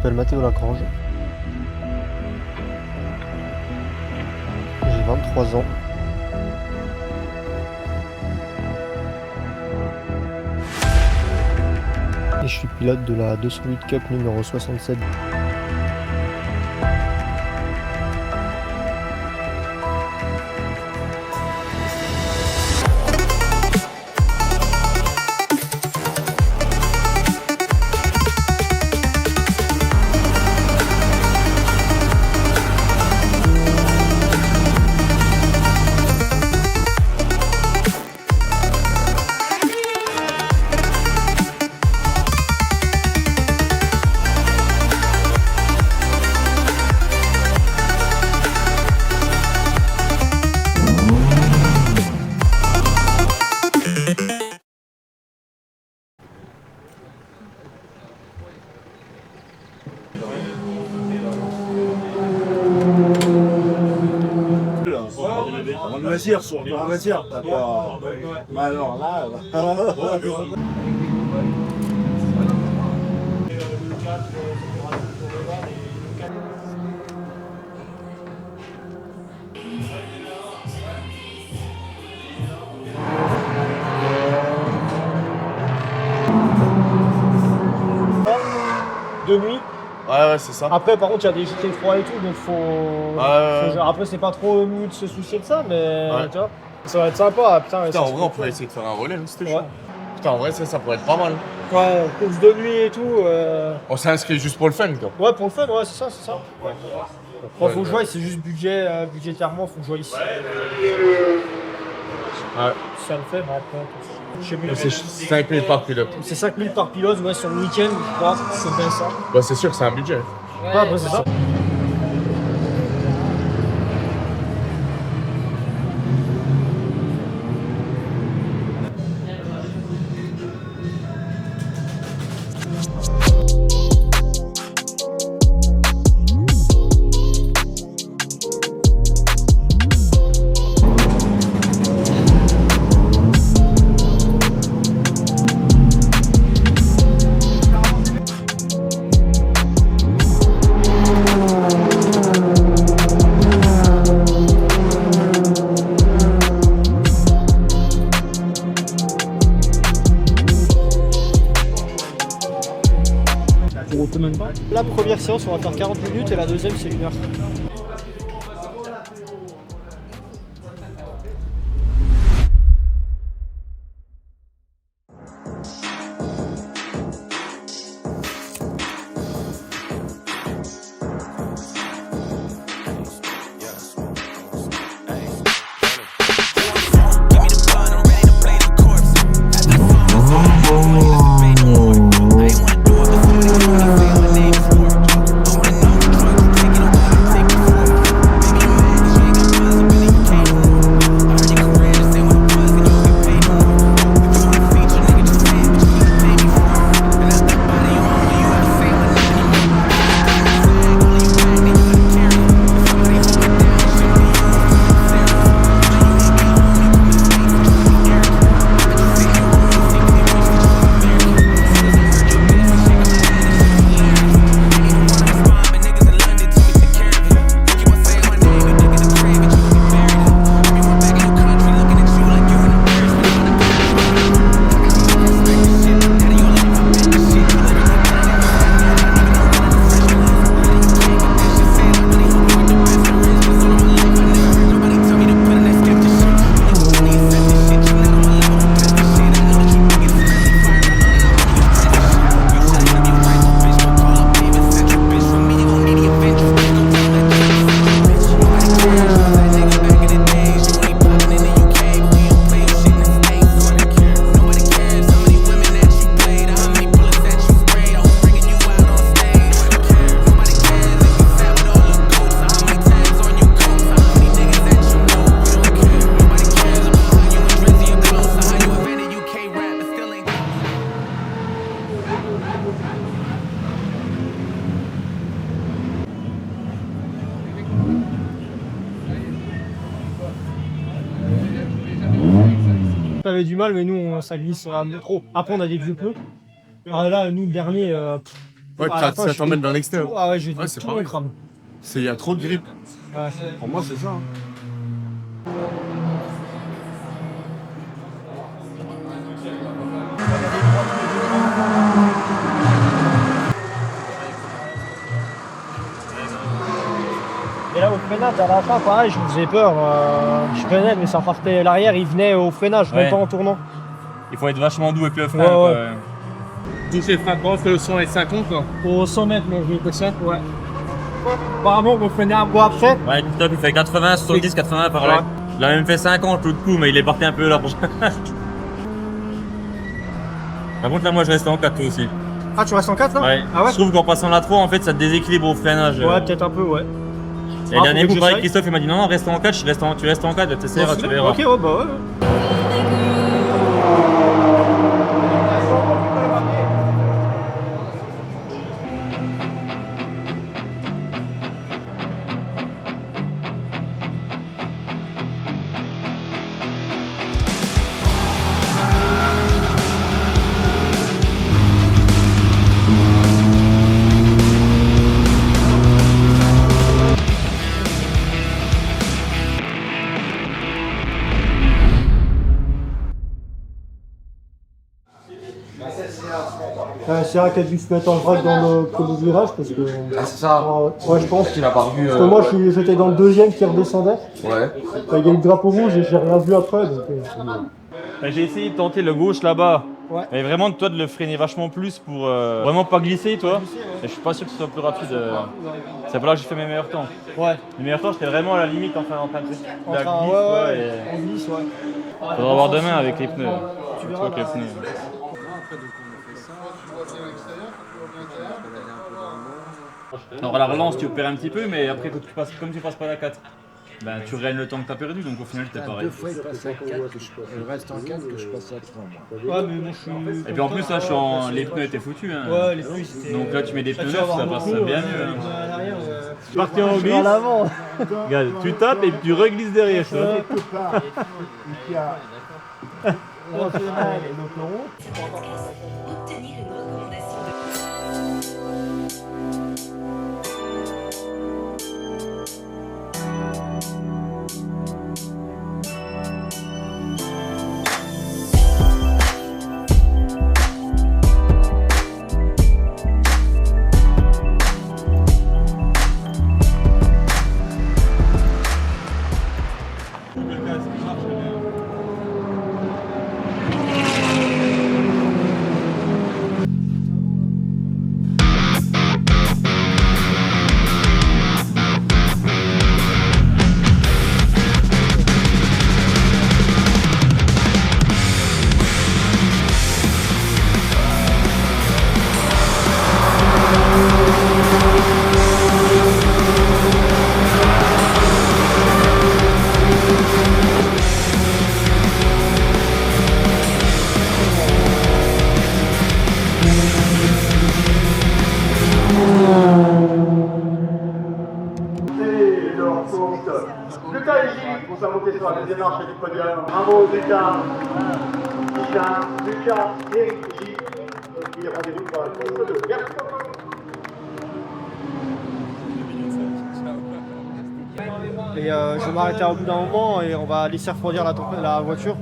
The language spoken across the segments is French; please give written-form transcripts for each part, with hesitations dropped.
m'appelle Mathéo Lagrange. J'ai 23 ans. Et je suis pilote de la 208 Cup numéro 67. On va dire, on va dire, d'accord. Mais alors là. De nuit. Ouais, c'est ça. Après, par contre, il y a des gîtes froids et tout, donc faut après, c'est pas trop mieux de se soucier de ça, mais tu vois, ça va être sympa. Putain, en vrai, on pourrait essayer de faire un relais, c'était chaud. Putain, en vrai, ça pourrait être pas mal. Ouais, course de nuit et tout. On s'est inscrit juste pour le fun, quoi. Ouais, pour le fun, ouais, c'est ça. Bon, faut que je voie, c'est juste budgétairement, faut que je voie ici. Ouais. Ça le fait, mais après, je sais plus. C'est 5 000 par pilote. C'est 5 000 par pilote, ouais, sur le week-end, je crois, c'est bien ça. Bah, c'est sûr que c'est un budget. Ouais, après, c'est ça. La première séance, on va faire 40 minutes et la deuxième, c'est 1 heure. T'avais du mal, mais nous, ça glisse un peu trop. Après, on a des vieux pneus. Alors là, nous, le dernier, Ouais, À la puis fin, ça t'emmène dans l'extérieur. Ah ouais, je vais Ouais, c'est tout mon pareil. crâne. Il y a trop de grippe. Ouais. Pour moi, c'est ça. Hein. Et là, au freinage, à la fin, pareil, je me faisais peur. Je freinais, mais ça partait. L'arrière, il venait au freinage, Ouais. longtemps en tournant. Il faut être vachement doux avec le frein. Ouais, quoi. ouais. Toucher le frein entre le 100 et 50, quoi. Au 100 mètres, moi, je vais ça. Ouais. Apparemment, on freinait un bois après. Ouais, top, il fait 80, 70, 80 par là. Ouais. Il a même fait 50 l'autre coup, mais il est parti un peu là. Par contre, là, moi, je reste en 4 aussi. Ah, tu restes en 4 là? Ouais. Ah ouais? Je trouve qu'en passant la 3, en fait, ça te déséquilibre au freinage. Ouais, peut-être un peu, ouais. Et le Ah, dernier faut que coup, pareil, j'essaye. Christophe, il m'a dit non, non, reste en 4, tu restes en 4, tu essaieras, tu verras. Ok, ouais, bah ouais. C'est vrai qu'elle a dû se mettre en vrac dans le premier virage parce que. Ah, c'est ça. Ouais, je pense. Qu'il a pas vu. Parce que moi, j'étais dans le deuxième qui redescendait. Ouais. Il y a eu le drapeau rouge et j'ai rien vu après. Donc, J'ai essayé de tenter le gauche là-bas. Ouais. Mais vraiment, toi, de le freiner vachement plus pour vraiment pas glisser, toi. Et je suis pas sûr que ce soit plus rapide. C'est pas là que j'ai fait mes meilleurs temps. ouais. Les meilleurs temps, j'étais vraiment à la limite en train de la glisse, Ouais, quoi, ouais. et- On glisse, ouais. Faudra voir demain avec les pneus. Tu Je verras. crois que les pneus. Alors à la relance, tu opères un petit peu, mais après, comme tu passes pas la 4, ben, tu regagnes le temps que tu as perdu, donc au final, c'était pareil. il passe à 4, je reste en 4 que je passe à 3 moi. Ouais, mais moi, je suis. Et puis en plus, là, les pneus étaient foutus. Hein. Ouais, les pneus, c'était. Donc là, tu mets des Là, pneus tu vas neufs, ça avoir passe beaucoup, bien mieux. hein. À l'arrière, Parti en je vais glisse. à l'avant. Regarde, tu tapes et puis tu reglisses derrière. Ça. Quelque part, il y a Donc, le rond. Obtenir une recommandation de... c'est leur compte. Lucas ici pour sa montée sur la deuxième marche du podium. Bravo Lucas. Lucas et J. Et puis rendez-vous pour la course 2. Merci beaucoup. Et je vais m'arrêter au bout d'un moment et on va laisser refroidir la voiture.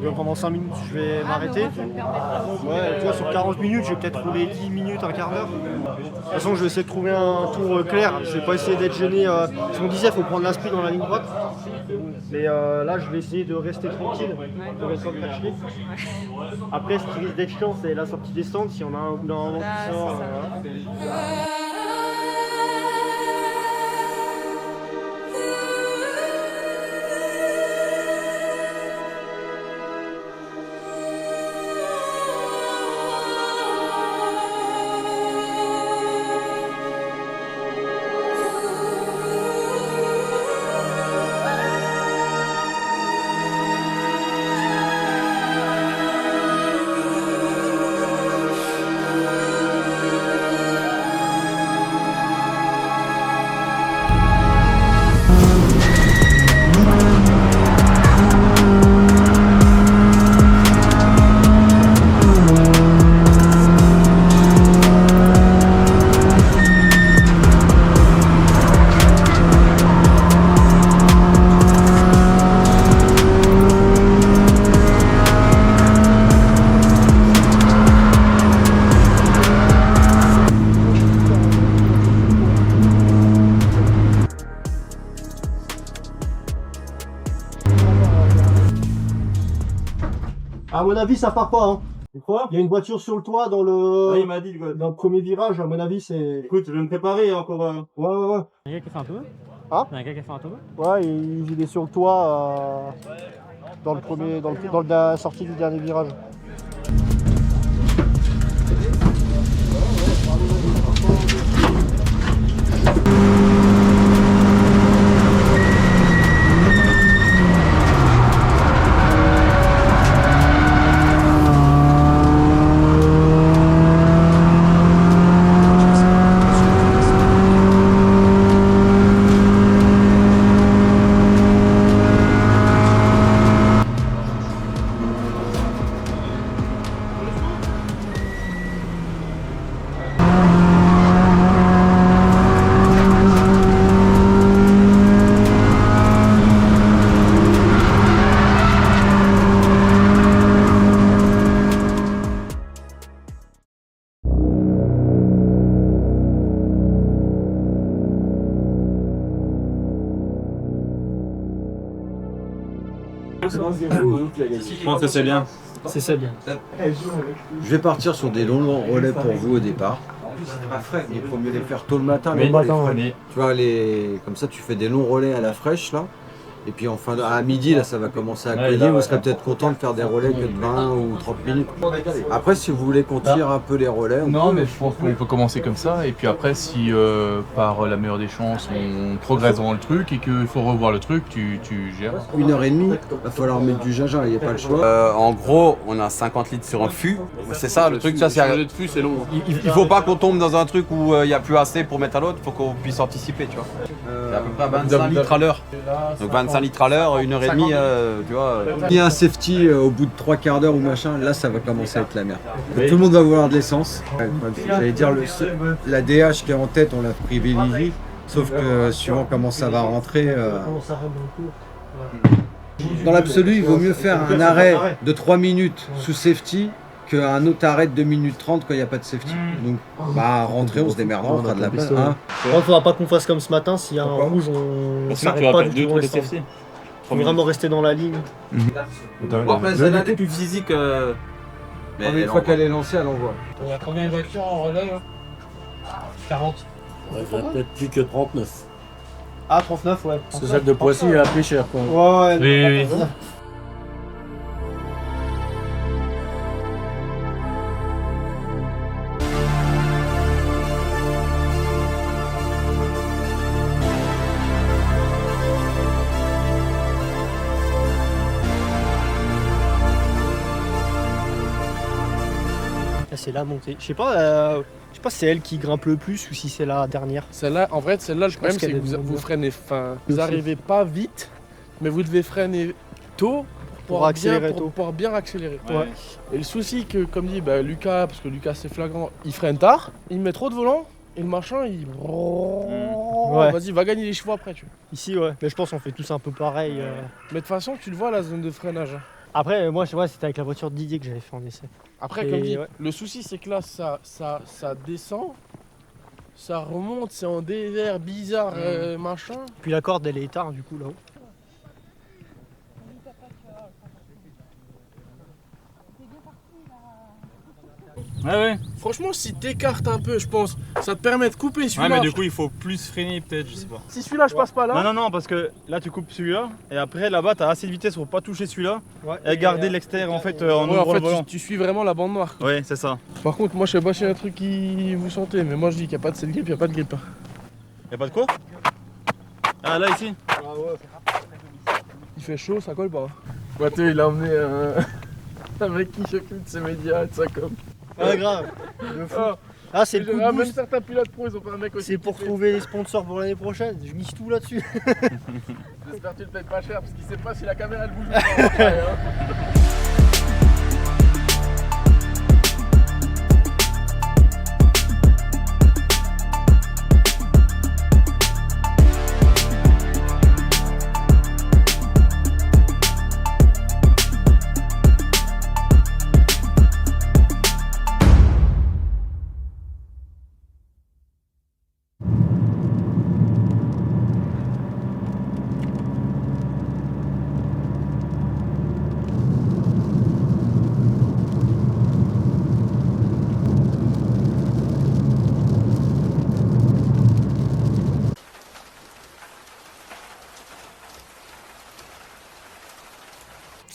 Donc pendant 5 minutes, je vais m'arrêter. Ouais, tu vois, sur 40 minutes, je vais peut-être rouler 10 minutes, un quart d'heure. De toute façon, je vais essayer de trouver un tour clair. Je vais pas essayer d'être gêné. Parce qu'on disait, il faut prendre l'esprit dans la ligne droite. Mais là, je vais essayer de rester tranquille, de rester caché. Après, ce qui risque d'être chiant, c'est la sortie descente. Si on a un bout d'un moment qui sort. Voilà. À mon avis, ça part pas. Hein. Il y a une voiture sur le toit dans le. il m'a dit, Dans le premier virage, à mon avis, c'est. écoute, je vais me préparer encore. Ouais. Il y a un gars qui a fait un tour. Hein? Il y a un gars qui a fait un tour. Ouais, il est sur le toit dans le premier, dans la sortie du dernier virage. Je pense que c'est bien. C'est ça bien. Je vais partir sur des longs relais pour vous au départ. Il faut mieux les faire tôt le matin. Mais les matin, frais. Tu vois, comme ça, tu fais des longs relais à la fraîche là. Et puis à midi, là, ça va commencer à couler. Vous serez peut-être content de faire des relais que de 20 ou 30 minutes. Après, si vous voulez qu'on tire un peu les relais, Non, mais je pense qu'on peut commencer comme ça. Et puis après, si par la meilleure des chances, on progresse dans le truc et qu'il faut revoir le truc, tu gères. 1h30, il va falloir mettre du gingembre, il n'y a pas le choix. En gros, on a 50 litres sur un fût. C'est ça le truc. Ça, Changer de fût, c'est long. il faut pas qu'on tombe dans un truc où il n'y a plus assez pour mettre à l'autre. Il faut qu'on puisse anticiper, tu vois. C'est à peu près 25 litres à l'heure. Donc 25 litres à l'heure, 1h30, tu vois. Il y a un safety au bout de 3 quarts d'heure ou machin, là ça va commencer à être la merde. Tout le monde va vouloir de l'essence. J'allais dire, la DH qui est en tête, on la privilégie. Sauf que suivant comment ça va rentrer. Dans l'absolu, il vaut mieux faire un arrêt de 3 minutes sous safety qu'un autre arrêt de 2 minutes 30 quand il n'y a pas de safety. Donc, à rentrer, on se démerdera, on fera de la place. Hein. Il ne faudra pas qu'on fasse comme ce matin, s'il y a un rouge, on s'arrête pas du tout. Il faut vraiment rester dans la ligne. Après, c'est l'un des plus physiques. Mais une fois qu'elle est lancée, elle envoie. Il y a combien de voitures en relais là 40. Ouais, ça va peut-être plus que 39. Ah, 39, ouais. Parce que celle de Poissy, elle a pris cher quoi. Ouais, Oui. C'est la montée. Je sais pas si c'est elle qui grimpe le plus ou si c'est la dernière. Celle-là, en vrai, celle-là, le problème, c'est que vous freinez fin. Vous n'arrivez pas vite, mais vous devez freiner tôt pour pouvoir bien accélérer. Ouais. Et le souci que, comme dit Lucas, parce que Lucas c'est flagrant, il freine tard, il met trop de volant, et le machin, il... Ouais. Vas-y, va gagner les chevaux après, tu vois. Ici, ouais. Mais je pense qu'on fait tous un peu pareil. Mais de toute façon, tu le vois, la zone de freinage. Après, moi, c'était avec la voiture de Didier que j'avais fait en essai. Après, Et comme dit, ouais. le souci, c'est que là, ça descend, ça remonte, c'est en désert bizarre, machin. Puis la corde, elle est tard, du coup, là-haut. Ouais. Franchement, si t'écartes un peu, je pense, ça te permet de couper celui-là. Ouais, mais du coup, il faut plus freiner, peut-être, je sais pas. Si celui-là, je passe pas là. Non, parce que là, tu coupes celui-là, et après, là-bas, t'as assez de vitesse pour pas toucher celui-là, et garder l'extérieur en fait en Ouais, ouvrant le en volant. fait, tu suis vraiment la bande noire. Ouais, c'est ça. Par contre, moi, je sais pas s'il y a un truc qui vous sentez, mais moi, je dis qu'il n'y a pas de cette grip, il n'y a pas de grip. Y'a pas de quoi? Ah, là, ici? Il fait chaud, ça colle pas. Boité, il a emmené un mec qui s'occupe de ses médias et de sa com. Ah, grave. De fou. Ah, c'est le coup de Même boost. certains pilotes pro, ils ont pas un mec aussi. C'est pour trouver les sponsors pour l'année prochaine. Je mise tout là-dessus. J'espère que tu le payes pas cher, parce qu'il sait pas si la caméra elle bouge ou pas. Après, hein.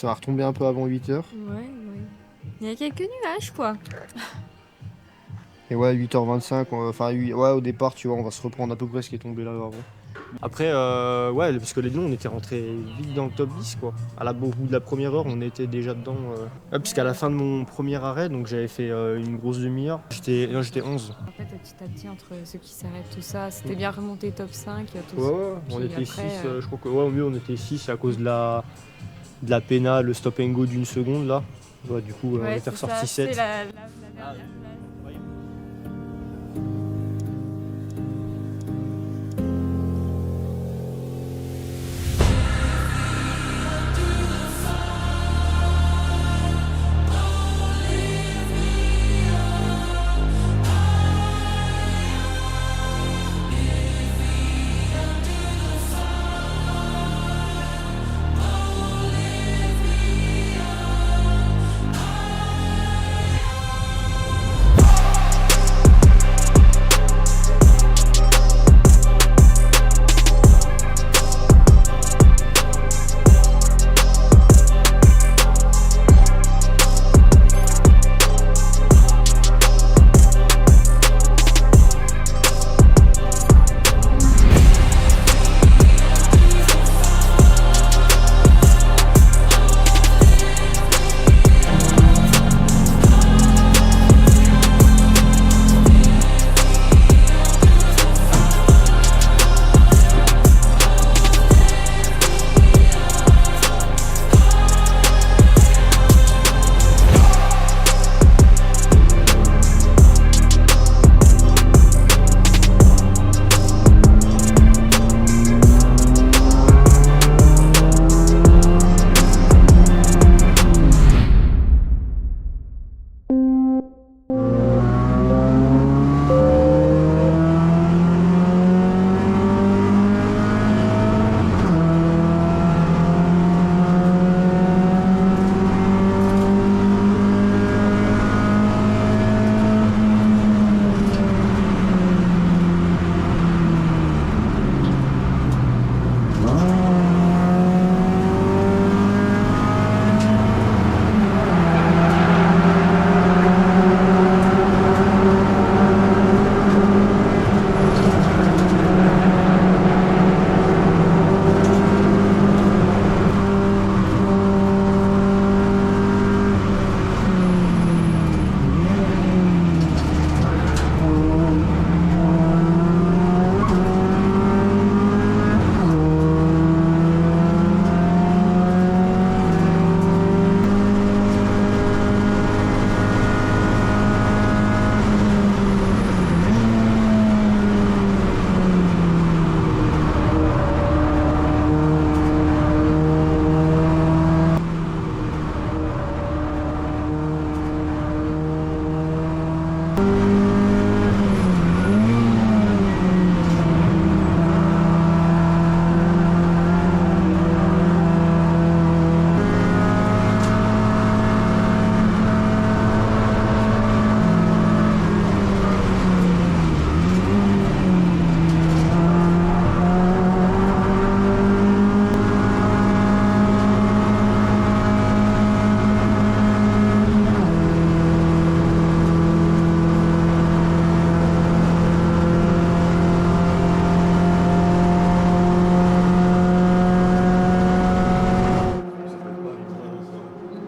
Ça va retomber un peu avant 8h. Ouais. Il y a quelques nuages, quoi. Et ouais, 8h25, ouais, au départ, tu vois, on va se reprendre à peu près ce qui est tombé là avant. Après, ouais, parce que les deux, on était rentrés vite dans le top 10, quoi. Au bout de la première heure, on était déjà dedans. Puisqu'à la fin de mon premier arrêt, donc j'avais fait une grosse demi-heure, j'étais 11. En fait, petit à petit, entre ceux qui s'arrêtent, tout ça, c'était bien remonté top 5. Ouais, on était 6, je crois que, ouais, au mieux, on était 6 à cause de la pénale, le stop and go d'une seconde, là. Ouais, du coup, on était ressorti 7.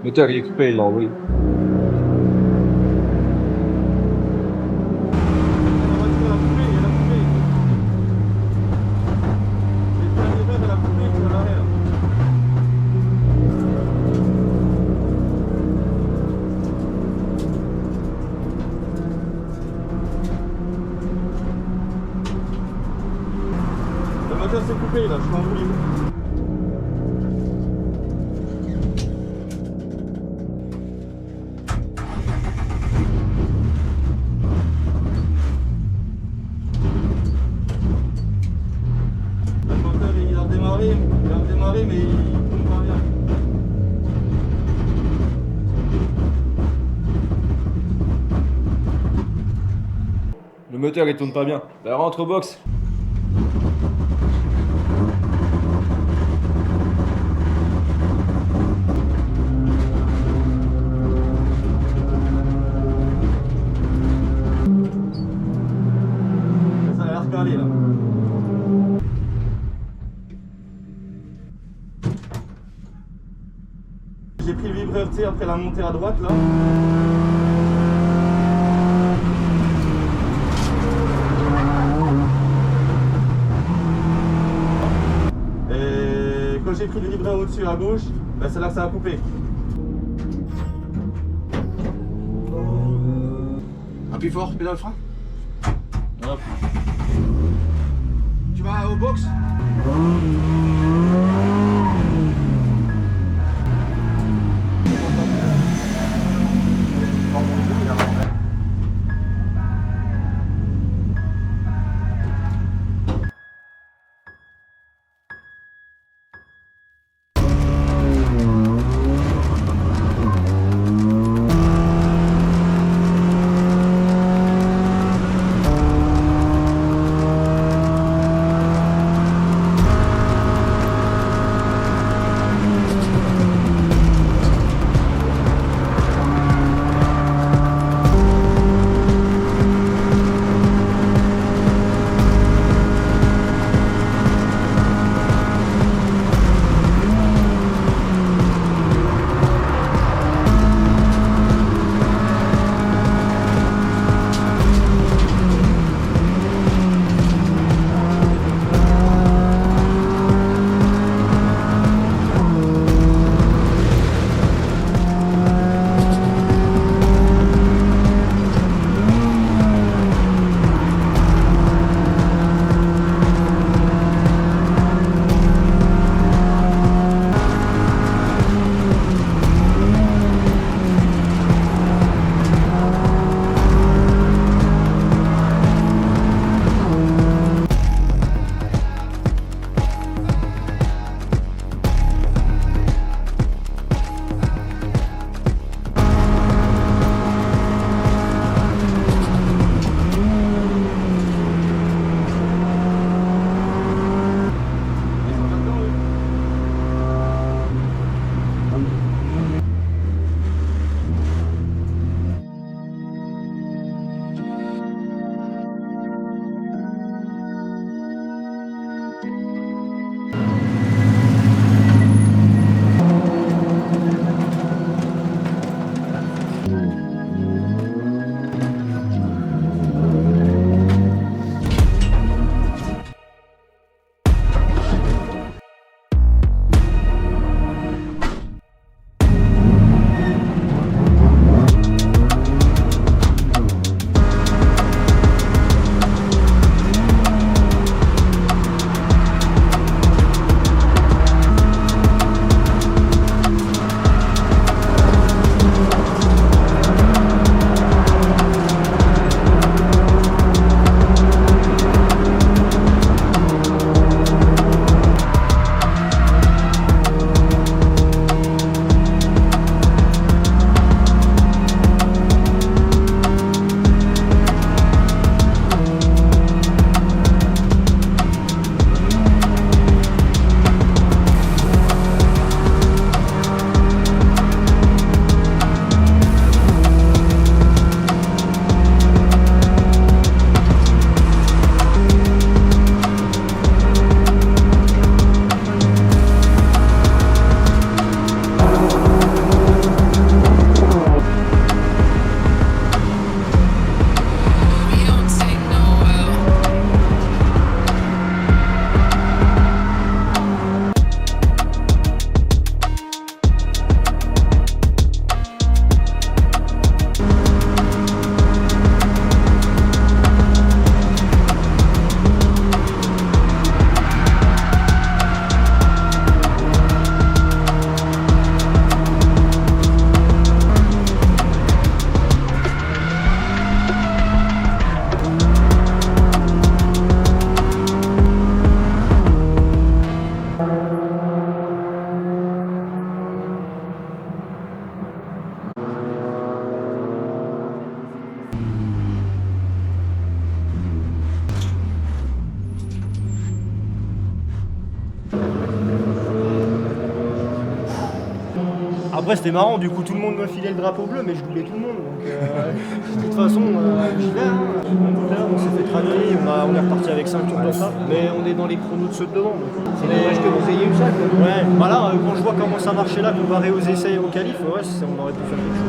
Moteur il est coupé là, oui. Le moteur s'est coupé là, je suis en roue libre. Le moteur il a redémarré mais il tourne pas bien. Le moteur il tourne pas bien. Bah, rentre au box. curve, tu sais, après la montée à droite là. Et quand j'ai pris le livret au-dessus à gauche, ben c'est là que ça a coupé. Appuie fort, pédale frein. Tu vas au box. Après c'était marrant, du coup tout le monde me filait le drapeau bleu, mais je doublais tout le monde. Donc de toute façon, j'y vais. Là, on s'est fait traquer, on est reparti avec 5 tours de ça, mais on est dans les chronos de ceux de devant. C'est dommage que vous ayez eu ça. Quoi. Ouais, bah là, quand je vois comment ça marchait là, comparé aux essais et aux qualifs, ouais, on aurait pu faire quelque chose.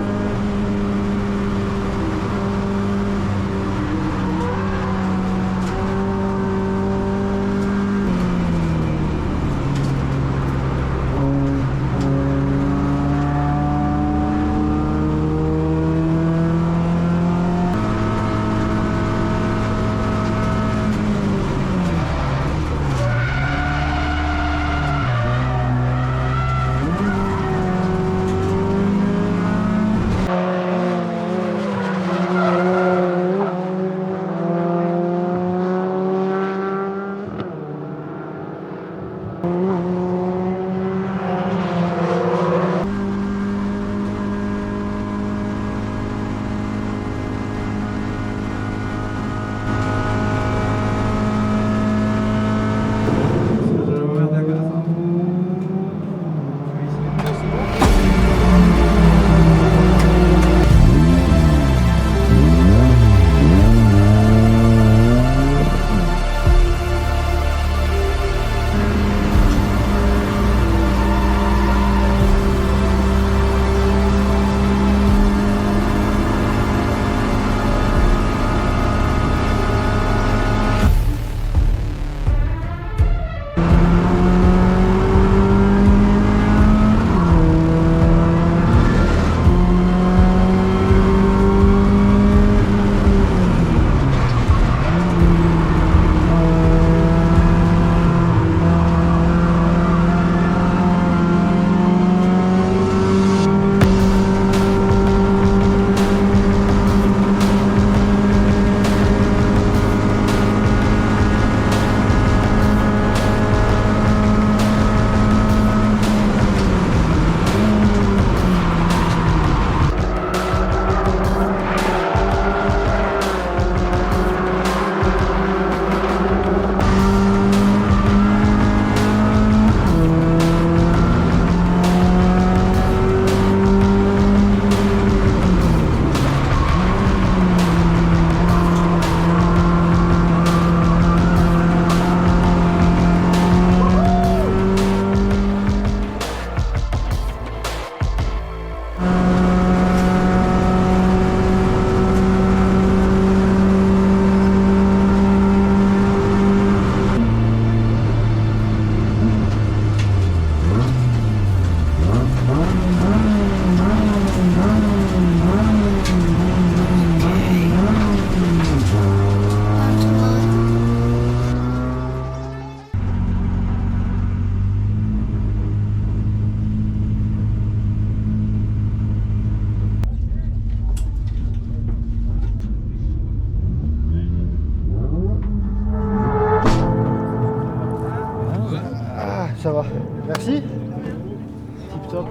Ça va. Merci. Tip top.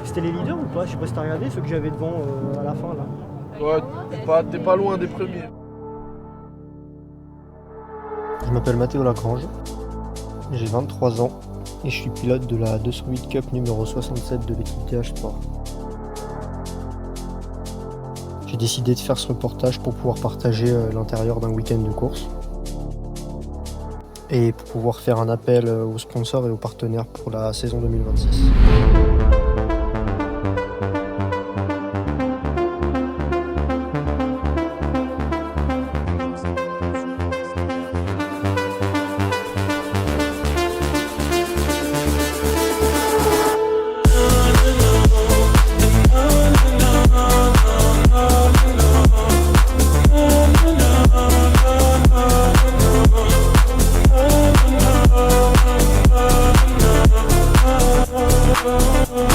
C'était les leaders ou pas? Je sais pas si t'as regardé ceux que j'avais devant à la fin là. Ouais, t'es pas loin des premiers. Je m'appelle Mathéo Lagrange, j'ai 23 ans et je suis pilote de la 208 Cup numéro 67 de l'équipe DH Sport. J'ai décidé de faire ce reportage pour pouvoir partager l'intérieur d'un week-end de course et pour pouvoir faire un appel aux sponsors et aux partenaires pour la saison 2026. Oh,